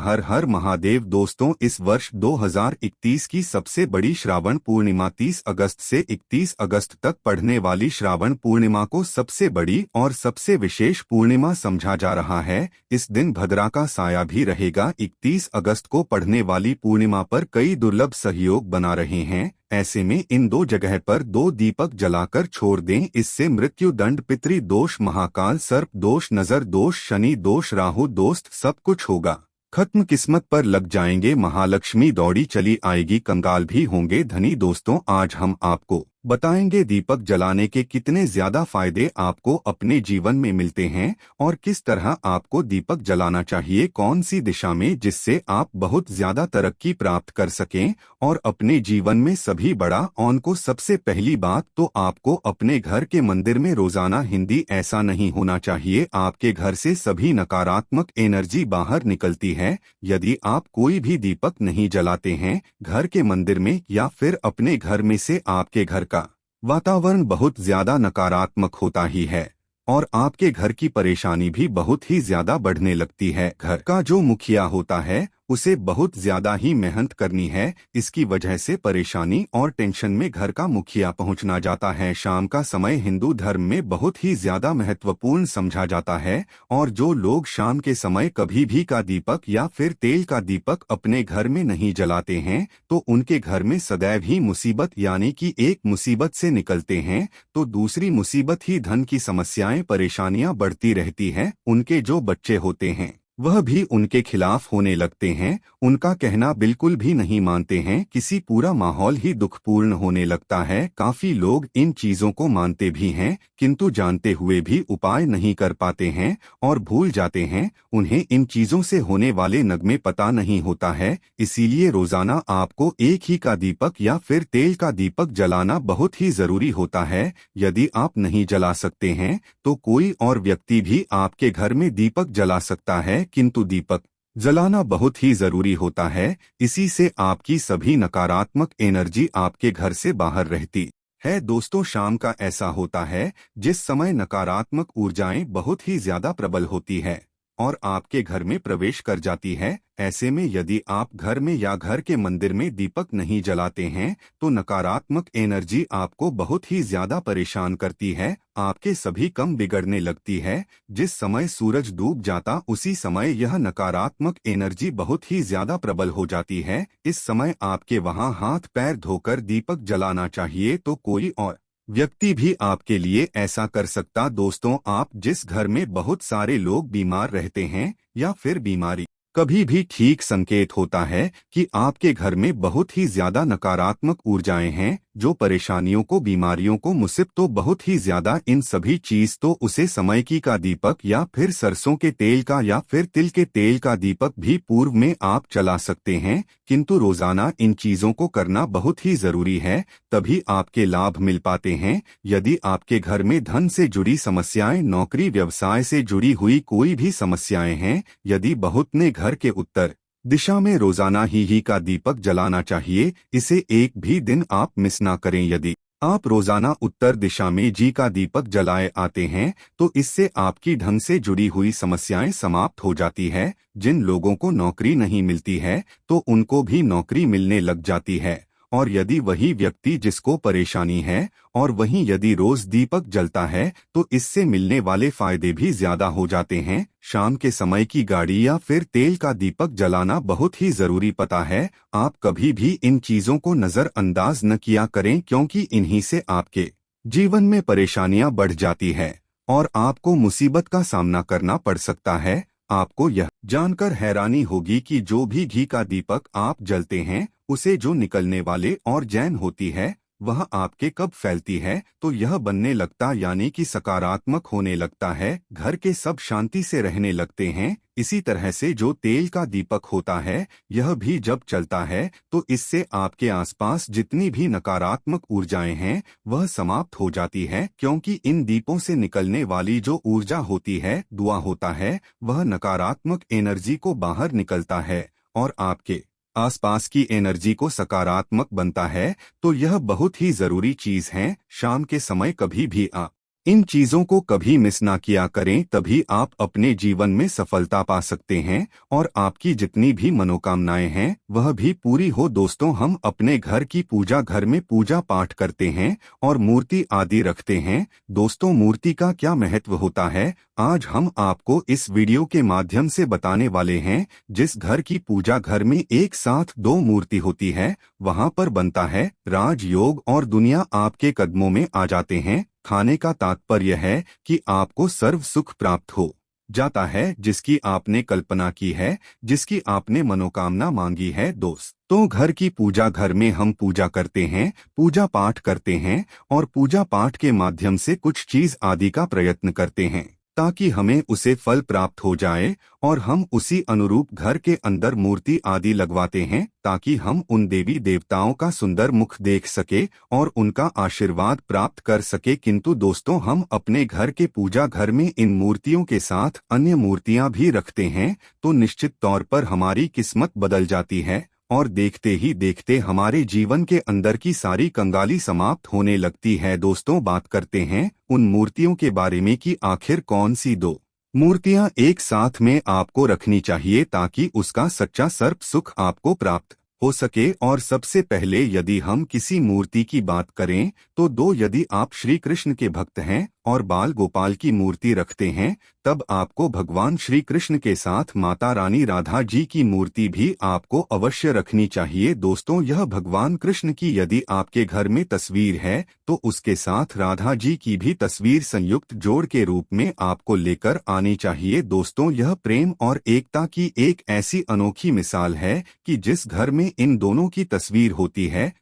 हर हर महादेव। दोस्तों, इस वर्ष 2021 की सबसे बड़ी श्रावण पूर्णिमा 30 अगस्त से 31 अगस्त तक पड़ने वाली श्रावण पूर्णिमा को सबसे बड़ी और सबसे विशेष पूर्णिमा समझा जा रहा है। इस दिन भद्रा का साया भी रहेगा। 31 अगस्त को पड़ने वाली पूर्णिमा पर कई दुर्लभ सहयोग बना रहे हैं। ऐसे में इन दो जगह पर 2 दीपक जलाकर छोड़ दें। इससे मृत्यु दंड, पितृ दोष, महाकाल सर्प दोष, नजर दोष, शनि दोष, राहु दोस्त सब कुछ होगा खत्म। किस्मत पर लग जाएंगे। महालक्ष्मी दौड़ी चली आएगी। कंगाल भी होंगे धनी। दोस्तों, आज हम आपको बताएंगे दीपक जलाने के कितने ज्यादा फायदे आपको अपने जीवन में मिलते हैं और किस तरह आपको दीपक जलाना चाहिए, कौन सी दिशा में, जिससे आप बहुत ज्यादा तरक्की प्राप्त कर सकें और अपने जीवन में सभी बड़ा ऑन को। सबसे पहली बात तो आपको अपने घर के मंदिर में रोजाना हिंदी ऐसा नहीं होना चाहिए। आपके घर से सभी नकारात्मक एनर्जी बाहर निकलती है। यदि आप कोई भी दीपक नहीं जलाते हैं घर के मंदिर में या फिर अपने घर में, से आपके घर का वातावरण बहुत ज्यादा नकारात्मक होता ही है और आपके घर की परेशानी भी बहुत ही ज्यादा बढ़ने लगती है। घर का जो मुखिया होता है उसे बहुत ज्यादा ही मेहनत करनी है। इसकी वजह से परेशानी और टेंशन में घर का मुखिया पहुंचना जाता है। शाम का समय हिंदू धर्म में बहुत ही ज्यादा महत्वपूर्ण समझा जाता है और जो लोग शाम के समय कभी भी का दीपक या फिर तेल का दीपक अपने घर में नहीं जलाते हैं तो उनके घर में सदैव ही मुसीबत, यानी कि एक मुसीबत से निकलते हैं तो दूसरी मुसीबत ही धन की समस्याएं, परेशानियां बढ़ती रहती हैं। उनके जो बच्चे होते हैं वह भी उनके खिलाफ होने लगते हैं, उनका कहना बिल्कुल भी नहीं मानते हैं। किसी पूरा माहौल ही दुखपूर्ण होने लगता है। काफी लोग इन चीजों को मानते भी हैं किंतु जानते हुए भी उपाय नहीं कर पाते हैं और भूल जाते हैं। उन्हें इन चीजों से होने वाले नगमे पता नहीं होता है। इसीलिए रोजाना आपको एक ही का दीपक या फिर तेल का दीपक जलाना बहुत ही जरूरी होता है। यदि आप नहीं जला सकते हैं तो कोई और व्यक्ति भी आपके घर में दीपक जला सकता है, किंतु दीपक जलाना बहुत ही जरूरी होता है। इसी से आपकी सभी नकारात्मक एनर्जी आपके घर से बाहर रहती है। दोस्तों, शाम का ऐसा होता है जिस समय नकारात्मक ऊर्जाएं बहुत ही ज्यादा प्रबल होती है और आपके घर में प्रवेश कर जाती है। ऐसे में यदि आप घर में या घर के मंदिर में दीपक नहीं जलाते हैं तो नकारात्मक एनर्जी आपको बहुत ही ज्यादा परेशान करती है। आपके सभी काम बिगड़ने लगती है। जिस समय सूरज डूब जाता उसी समय यह नकारात्मक एनर्जी बहुत ही ज्यादा प्रबल हो जाती है। इस समय आपके वहां हाथ पैर धोकर दीपक जलाना चाहिए तो कोई और व्यक्ति भी आपके लिए ऐसा कर सकता। दोस्तों, आप जिस घर में बहुत सारे लोग बीमार रहते हैं या फिर बीमारी कभी भी ठीक संकेत होता है कि आपके घर में बहुत ही ज्यादा नकारात्मक ऊर्जाएं हैं जो परेशानियों को, बीमारियों को, मुसीबतों बहुत ही ज्यादा, इन सभी चीज तो उसे समय की का दीपक या फिर सरसों के तेल का या फिर तिल के तेल का दीपक भी पूर्व में आप चला सकते हैं। किंतु रोजाना इन चीजों को करना बहुत ही जरूरी है, तभी आपके लाभ मिल पाते हैं। यदि आपके घर में धन से जुड़ी समस्याएं, नौकरी व्यवसाय से जुड़ी हुई कोई भी समस्याएं हैं, यदि बहुत ने घर के उत्तर दिशा में रोजाना ही का दीपक जलाना चाहिए। इसे एक भी दिन आप मिस ना करें। यदि आप रोजाना उत्तर दिशा में जी का दीपक जलाए आते हैं तो इससे आपकी ढंग से जुड़ी हुई समस्याएं समाप्त हो जाती है। जिन लोगों को नौकरी नहीं मिलती है तो उनको भी नौकरी मिलने लग जाती है और यदि वही व्यक्ति जिसको परेशानी है और वहीं यदि रोज दीपक जलता है तो इससे मिलने वाले फायदे भी ज्यादा हो जाते हैं। शाम के समय की गाड़ी या फिर तेल का दीपक जलाना बहुत ही जरूरी पता है। आप कभी भी इन चीजों को नजरअंदाज न किया करें क्योंकि इन्हीं से आपके जीवन में परेशानियां बढ़ जाती है और आपको मुसीबत का सामना करना पड़ सकता है। आपको यह जानकर हैरानी होगी कि जो भी घी का दीपक आप जलते हैं उसे जो निकलने वाले और जैन होती है वह आपके कब फैलती है तो यह बनने लगता, यानी कि सकारात्मक होने लगता है। घर के सब शांति से रहने लगते हैं। इसी तरह से जो तेल का दीपक होता है यह भी जब चलता है तो इससे आपके आसपास जितनी भी नकारात्मक ऊर्जाएं हैं वह समाप्त हो जाती है, क्योंकि इन दीपों से निकलने वाली जो ऊर्जा होती है, धुआं होता है, वह नकारात्मक एनर्जी को बाहर निकलता है और आपके आसपास की एनर्जी को सकारात्मक बनता है। तो यह बहुत ही जरूरी चीज है। शाम के समय कभी भी आप इन चीजों को कभी मिस ना किया करें, तभी आप अपने जीवन में सफलता पा सकते हैं और आपकी जितनी भी मनोकामनाएं हैं वह भी पूरी हो। दोस्तों, हम अपने घर की पूजा घर में पूजा पाठ करते हैं और मूर्ति आदि रखते हैं। दोस्तों, मूर्ति का क्या महत्व होता है, आज हम आपको इस वीडियो के माध्यम से बताने वाले हैं। जिस घर की पूजा घर में एक साथ दो मूर्ति होती है, वहां पर बनता है राजयोग और दुनिया आपके कदमों में आ जाते हैं। खाने का तात्पर्य है कि आपको सर्व सुख प्राप्त हो जाता है, जिसकी आपने कल्पना की है, जिसकी आपने मनोकामना मांगी है। दोस्तों, घर की पूजा घर में हम पूजा करते हैं, पूजा पाठ करते हैं और पूजा पाठ के माध्यम से कुछ चीज आदि का प्रयत्न करते हैं ताकि हमें उसे फल प्राप्त हो जाए, और हम उसी अनुरूप घर के अंदर मूर्ति आदि लगवाते हैं ताकि हम उन देवी देवताओं का सुंदर मुख देख सके और उनका आशीर्वाद प्राप्त कर सके। किंतु दोस्तों, हम अपने घर के पूजा घर में इन मूर्तियों के साथ अन्य मूर्तियां भी रखते हैं तो निश्चित तौर पर हमारी किस्मत बदल जाती है और देखते ही देखते हमारे जीवन के अंदर की सारी कंगाली समाप्त होने लगती है। दोस्तों, बात करते हैं उन मूर्तियों के बारे में कि आखिर कौन सी दो मूर्तियां एक साथ में आपको रखनी चाहिए ताकि उसका सच्चा सर्प सुख आपको प्राप्त हो सके। और सबसे पहले यदि हम किसी मूर्ति की बात करें तो दो, यदि आप श्री कृष्ण के भक्त हैं और बाल गोपाल की मूर्ति रखते हैं, तब आपको भगवान श्री कृष्ण के साथ माता रानी राधा जी की मूर्ति भी आपको अवश्य रखनी चाहिए। दोस्तों, यह भगवान कृष्ण की यदि आपके घर में तस्वीर है तो उसके साथ राधा जी की भी तस्वीर संयुक्त जोड़ के रूप में आपको लेकर आनी चाहिए। दोस्तों, यह प्रेम और एकता की एक ऐसी अनोखी मिसाल है कि जिस घर में इन दोनों की तस्वीर होती है तो